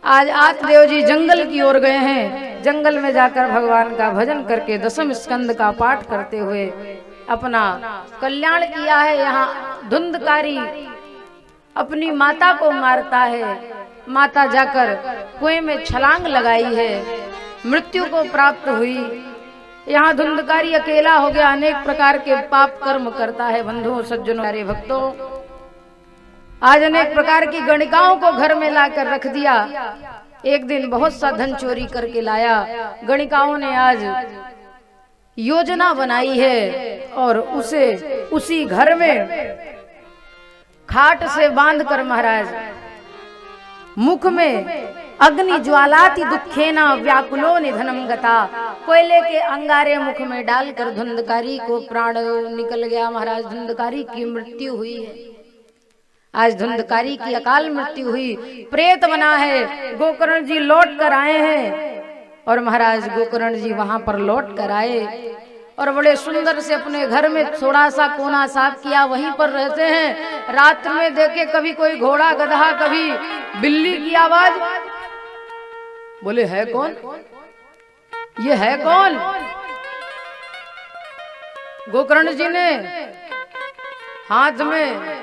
आज आत्मदेव जी जंगल की ओर गए हैं। जंगल में जाकर भगवान का भजन करके दसम स्कंद का पाठ करते हुए अपना कल्याण किया है। यहाँ धुंधकारी अपनी माता को मारता है। माता जाकर कुएं में छलांग लगाई है, मृत्यु को प्राप्त हुई। यहाँ धुंधकारी अकेला हो गया, अनेक प्रकार के पाप कर्म करता है। बंधुओं सज्जनों प्यारे भक्तों, आज अनेक प्रकार की गणिकाओं को घर में लाकर रख दिया। एक दिन बहुत सा धन चोरी करके लाया। गणिकाओं ने आज योजना बनाई है और उसे उसी घर में खाट से बांधकर महाराज मुख में अग्नि ज्वालाति दुखेना व्याकुलो निधनम गता, कोयले के अंगारे मुख में डालकर धुंधकारी को प्राण निकल गया। महाराज धुंधकारी की मृत्यु हुई है। आज धुंधकारी की अकाल मृत्यु हुई, प्रेत बना है। गोकर्ण जी लौट कर आए हैं और महाराज गोकर्ण जी वहां पर लौट कर आए और बड़े सुंदर से अपने घर में थोड़ा सा कोना साफ किया, वहीं पर रहते हैं। रात में देखे कभी कोई घोड़ा गधा, कभी बिल्ली की आवाज। बोले है कौन, ये है कौन? गोकर्ण जी ने हाथ में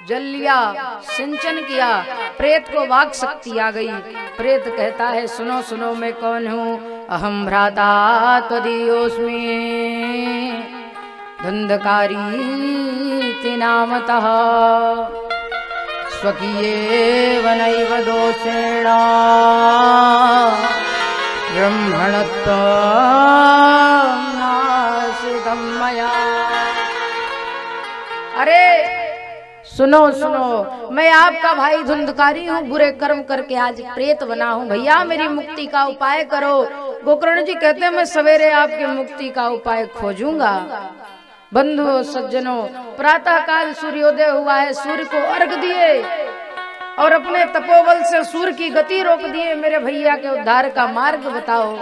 जल लिया, सिंचन किया, प्रेत को वाक शक्ति आ गई। प्रेत कहता है सुनो सुनो मैं कौन हूँ, अहम भ्राता त्वदीयोऽस्मि धुंधकारी नामतः स्वकीयेव नैव दोषेण ब्रह्मणत्वं नाशितं मया। अरे सुनो सुनो, मैं आपका भाई धुंधकारी हूँ, बुरे कर्म करके आज प्रेत बना हूँ। भैया मेरी मुक्ति का उपाय करो। गोकर्ण जी कहते हैं मैं सवेरे आपकी मुक्ति का उपाय खोजूंगा। बंधुओं सज्जनों, प्रातः काल सूर्योदय हुआ है, सूर्य को अर्घ दिए और अपने तपोबल से सूर्य की गति रोक दिए। मेरे भैया के उद्धार का मार्ग बताओ।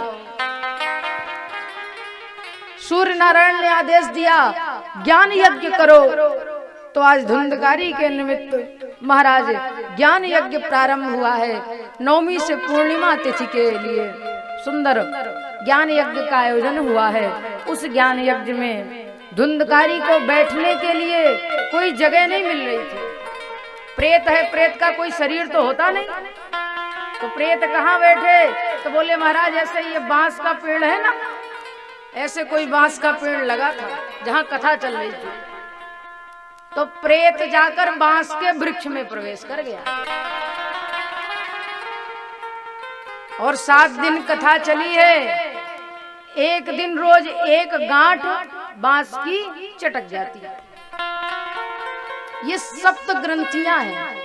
सूर्य नारायण ने आदेश दिया ज्ञान यज्ञ करो। तो आज धुंधकारी के निमित्त महाराज ज्ञान यज्ञ प्रारंभ हुआ है। नवमी से पूर्णिमा तिथि के लिए सुंदर ज्ञान यज्ञ का आयोजन हुआ है। उस ज्ञान यज्ञ में धुंधकारी को बैठने के लिए कोई जगह नहीं मिल रही थी। प्रेत है, प्रेत का कोई शरीर तो होता नहीं, तो प्रेत कहाँ बैठे? तो बोले महाराज ऐसे ये बांस का पेड़ है ना, ऐसे कोई बांस का पेड़ लगा था जहाँ कथा चल रही थी। तो प्रेत जाकर बांस के वृक्ष में प्रवेश कर गया और 7 दिन कथा चली है। एक दिन रोज एक गांठ बांस की चटक जाती है। ये 7 ग्रंथियां हैं।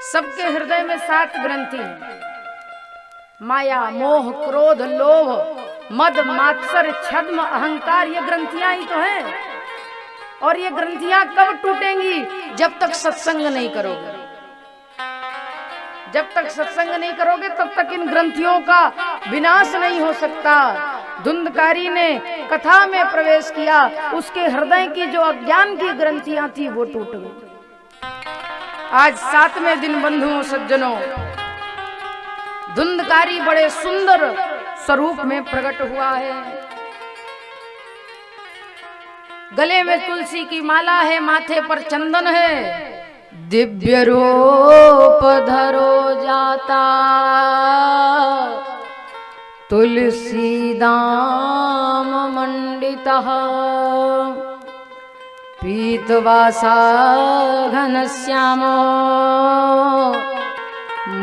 सबके हृदय में 7 ग्रंथि हैं। माया, मोह, क्रोध, लोभ, मद, मात्सर्य, छद्म, अहंकार, ये ग्रंथियां ही तो हैं। और ये ग्रंथियां कब टूटेंगी? जब तक सत्संग नहीं करोगे। जब तक सत्संग नहीं करोगे तब तक इन ग्रंथियों का विनाश नहीं हो सकता। धुंधकारी ने कथा में प्रवेश किया, उसके हृदय की जो अज्ञान की ग्रंथियां थी वो टूट गई। आज 7वें दिन बंधुओं सज्जनों, धुंधकारी बड़े सुंदर स्वरूप में प्रकट हुआ है। गले में तुलसी की माला है, माथे पर चंदन है, दिव्य रूप धरो जाता तुलसी दाम मंडितः पीतवासा घनश्याम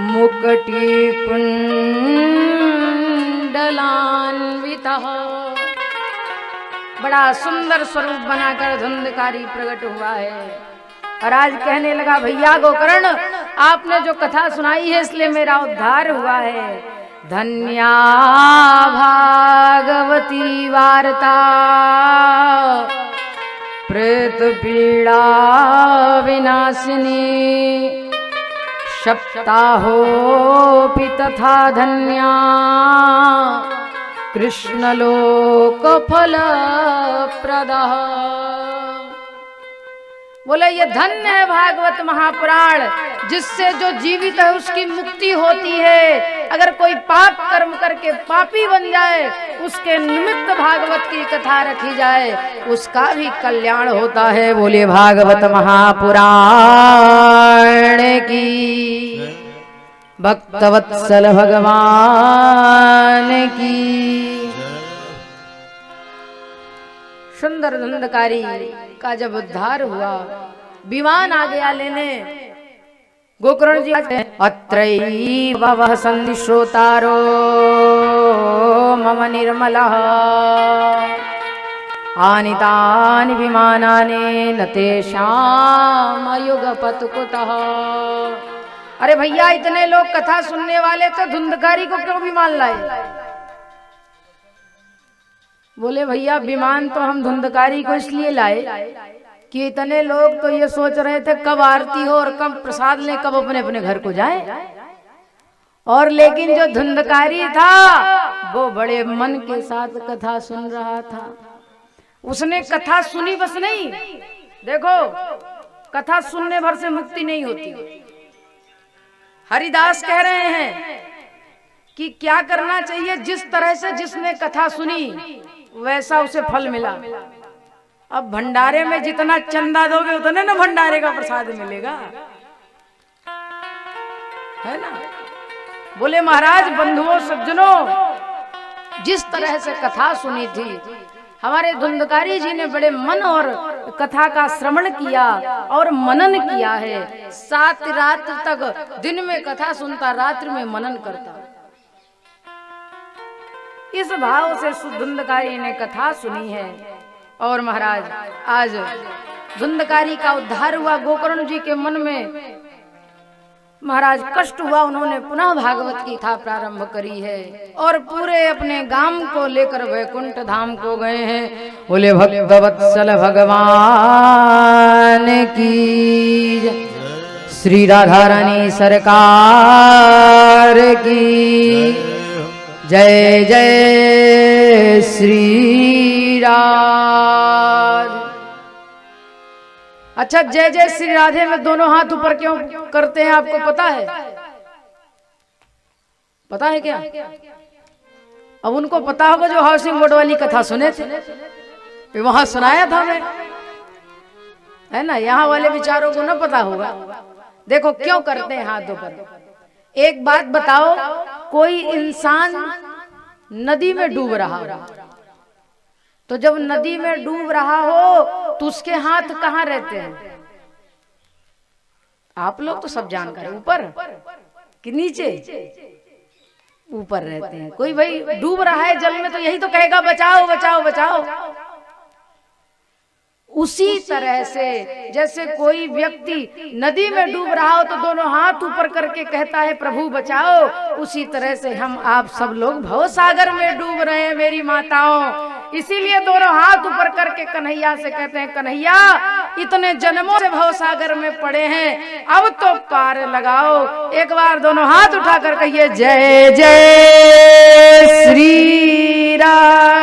मुकुटि कुंडलान्वितः। बड़ा सुंदर स्वरूप बनाकर धुंधकारी प्रकट हुआ है और आज कहने लगा भैया गोकर्ण, आपने जो कथा सुनाई है इसलिए मेरा उद्धार हुआ है। धन्या भागवती वार्ता प्रेत पीड़ा विनाशिनी सप्ताहोऽपि तथा धन्या कृष्णलोक फलप्रदः। बोले ये धन्य है भागवत महापुराण, जिससे जो जीवित है उसकी मुक्ति होती है। अगर कोई पाप कर्म करके पापी बन जाए, उसके निमित्त भागवत की कथा रखी जाए, उसका भी कल्याण होता है। बोले भागवत महापुराण की, भक्तवत्सल भगवान की। सुंदर धुंधकारी का जब उद्धार हुआ, विमान आ गया लेने। गोकर्ण जी अत्रैव वह संदिश्रोतारो मम निर्मलः आनितानि विमानानि न तेषाम् युगपत्कुतः। अरे भैया, इतने लोग कथा सुनने वाले तो धुंधकारी को क्यों विमान लाए? बोले भैया, विमान तो हम धुंधकारी को इसलिए लाए कि इतने लोग तो ये सोच रहे थे कब आरती हो और कब प्रसाद लें, कब अपने अपने घर को जाए। और लेकिन जो धुंधकारी था वो बड़े मन के साथ कथा सुन रहा था। उसने कथा सुनी बस नहीं, देखो कथा सुनने भर से मुक्ति नहीं होती। हरिदास कह रहे हैं कि क्या करना चाहिए, जिस तरह से जिसने कथा सुनी वैसा उसे फल मिला। अब भंडारे में जितना चंदा दोगे उतने ना भंडारे का प्रसाद मिलेगा, है ना। बोले महाराज, बंधुओं सज्जनों, जिस तरह से कथा सुनी थी, हमारे धुंधकारी जी ने बड़े मन और कथा का श्रवण किया और मनन किया है। 7 रात तक दिन में कथा सुनता, रात्रि में मनन करता। इस भाव से धुंधकारी ने कथा सुनी है। और महाराज, आज धुंधकारी का उद्धार हुआ। गोकर्ण जी के मन में महाराज कष्ट हुआ, उन्होंने पुनः भागवत की कथा प्रारंभ करी है और पूरे अपने गांव को लेकर वैकुंठ धाम को गए हैं। बोले भक्तवत्सल भगवान की, श्री राधा रानी सरकार की जय जय श्री राधे। अच्छा, जय जय श्री राधे में दोनों हाथ ऊपर क्यों करते हैं, आपको पता है? पता है क्या? अब उनको पता होगा जो हाउसिंग बोर्ड वाली कथा सुने थे, वहां सुनाया था मैं, है ना। यहाँ वाले विचारों को ना पता होगा। देखो क्यों करते हैं हाथ ऊपर। एक बात बताओ, कोई इंसान नदी में डूब रहा हो, तो जब नदी में डूब रहा हो तो उसके हाथ कहाँ रहते हैं? आप लोग तो सब जानकार, ऊपर कि नीचे? ऊपर रहते हैं। कोई भाई डूब रहा है जल में तो यही तो कहेगा बचाओ बचाओ बचाओ। उसी तरह से जैसे कोई व्यक्ति नदी में डूब रहा हो तो दोनों हाथ ऊपर करके कहता है प्रभु बचाओ, उसी तरह से हम आप सब लोग भवसागर में डूब रहे हैं मेरी माताओं। इसीलिए दोनों हाथ ऊपर करके कन्हैया से कहते हैं, कन्हैया इतने जन्मों से भवसागर में पड़े हैं, अब तो पार लगाओ। एक बार दोनों हाथ उठाकर कहिए जय जय श्री राम।